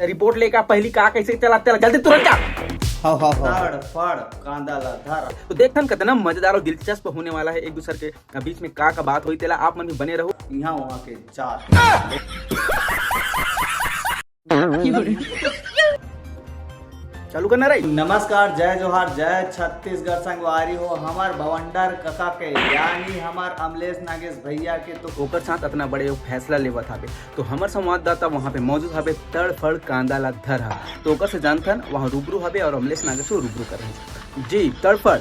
Report लेकर पहली का कैसे चला जल्दी तुरंत जा। फड़ फड़ कांदा ला धर। तो देखन कितना मजेदार और दिलचस्प होने वाला है एक दूसरे के बीच में का बात हुई तेला आप मन भी बने रहो यहाँ वहाँ के चार। चालू करना रही। नमस्कार, जय जोहार, जय छत्तीसगढ़ संगवारी हो हमार भवंडर कका के यानी हमार अमलेश नागेश भैया के। तो ओकर साथ इतना बड़े फैसला लेवत हवे तो हमार संवाददाता वहाँ पे मौजूद हवे तड़फड़ कांदा ला धर हा तो ओकर से जानथन वहाँ रूबरू हवे और अमलेश नागेश को रूबरू कर रहे जी तड़फड़।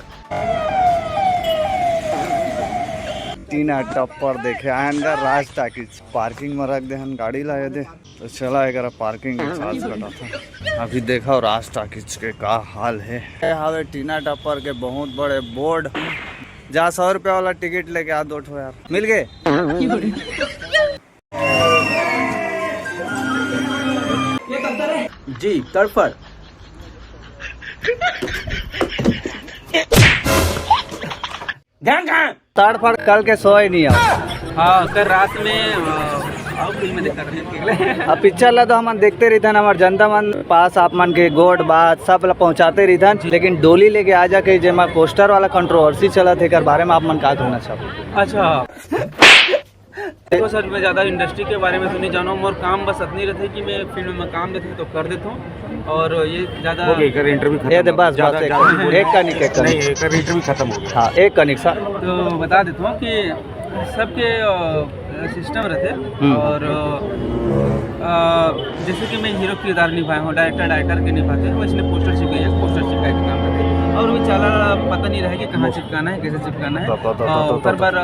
टीना टप्पर देखे आयनगा राज टाकीज पार्किंग में रख दे हन गाड़ी लाए दे तो चला एक पार्किंग के साथ कटा था। अभी देखा राज टाकीज के का हाल है। हवे टीना टप्पर के बहुत बड़े बोर्ड जा 100 रुपया वाला टिकट लेके आ 2 ठो यार मिल गए। जी तड़फड़। ध्यान कहाँ तड़फड़ कल के सोए नहीं आओ। हाँ कल रात में फिल्म देखा था। अब पिक्चर ला तो हम देखते रहते हमारे जनता मन पास आप मन के गोट बात सब ला पहुँचाते रहते लेकिन डोली लेके आ जाके जेमा पोस्टर वाला कंट्रोवर्सी चला थे कर बारे में आप मन का कहना चाहो। अच्छा देखो सर मैं ज़्यादा इंडस्ट्री के बारे में तो नहीं जाना हूँ और काम बस इतनी रहती है कि मैं फिल्म में काम रहती तो कर देता हूँ और ये ज़्यादा इंटरव्यू एक कनिक इंटरव्यू खत्म हो गया। हाँ एक कनिक सर तो बता देता हूँ कि सबके सिस्टम रहते और जैसे कि मैं हीरो किरदार निभाया हूँ डायरेक्टर के निभाते वैसे पोस्टर चिपकाई पोस्टर चिपकाई का काम करते और वो चाला पता नहीं रहे कि कहाँ चिपकाना है कैसे चिपकाना है ऊपर बार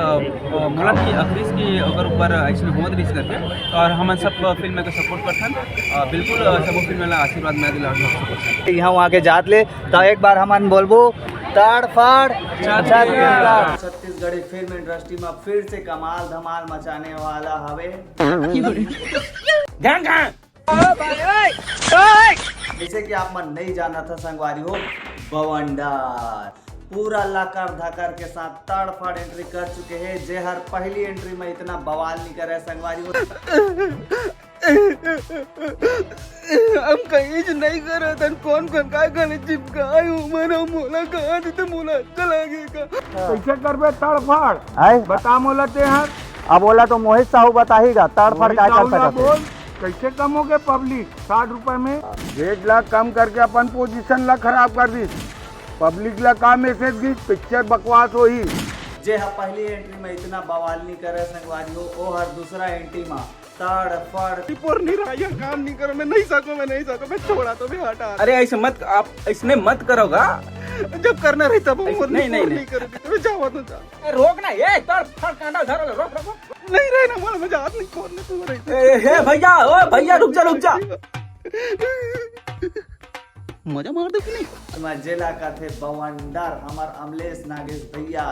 मुला की अखरीस की अगर ऊपर एक्चुअली बहुत रिस्क करके और हम सब फिल्म में सपोर्ट करते बिल्कुल सब फिल्म में आशीर्वाद मैं दिला यहाँ वहाँ के जात ले तो एक बार हम बोलबो तड़फड़ छत्तीसगढ़ी फिल्म इंडस्ट्री में फिर से कमाल धमाल मचाने वाला हवे। ध्यान कहाँ जैसे कि आप मन नहीं जाना था संगवारी हो भवंडर पूरा लाकर धकर के साथ तड़फड़ एंट्री कर चुके हैं जे हर पहली एंट्री में इतना बवाल नहीं करे संगवारी हो। हम कहीं नहीं कर रहे थे कौन काय गले चिपकाए मना मोला कहाँ से मोला चला गया कैसे करबे तड़फड़ बता मोला ते हर अब बोला तो मोहित साहू बताएगा तड़फड़ क्या कर सकते कैसे कम हो गए पब्लिक 60 रुपए में 1.5 लाख कम करके अपन पोजीशन ला खराब कर दी पब्लिक ला का मैसेज दी पिक्चर बकवास हो ही जे हा पहली एंट्री में इतना बवाल नहीं करे संगवारी हो ओ हर दूसरा एंट्री में तड़फड़ रिपोर्ट नहीं रहा यह काम नहीं करो मैं नहीं सको मैं छोड़ा तो भी हटा। अरे ऐसे मत आप इसने मत करोगा जब करना रही तब नहीं करोगे तो जाओ तो जा रोक ना ये तड़फड़ कांडा धर रोक नहीं रहे ना बोल मुझे हाथ नहीं छोड़ने तू रही हे भैया ओ भैया रुक जा मजा मार दे कि नहीं मजेला का थे बवंडर हमार अमलेश नागेश भैया।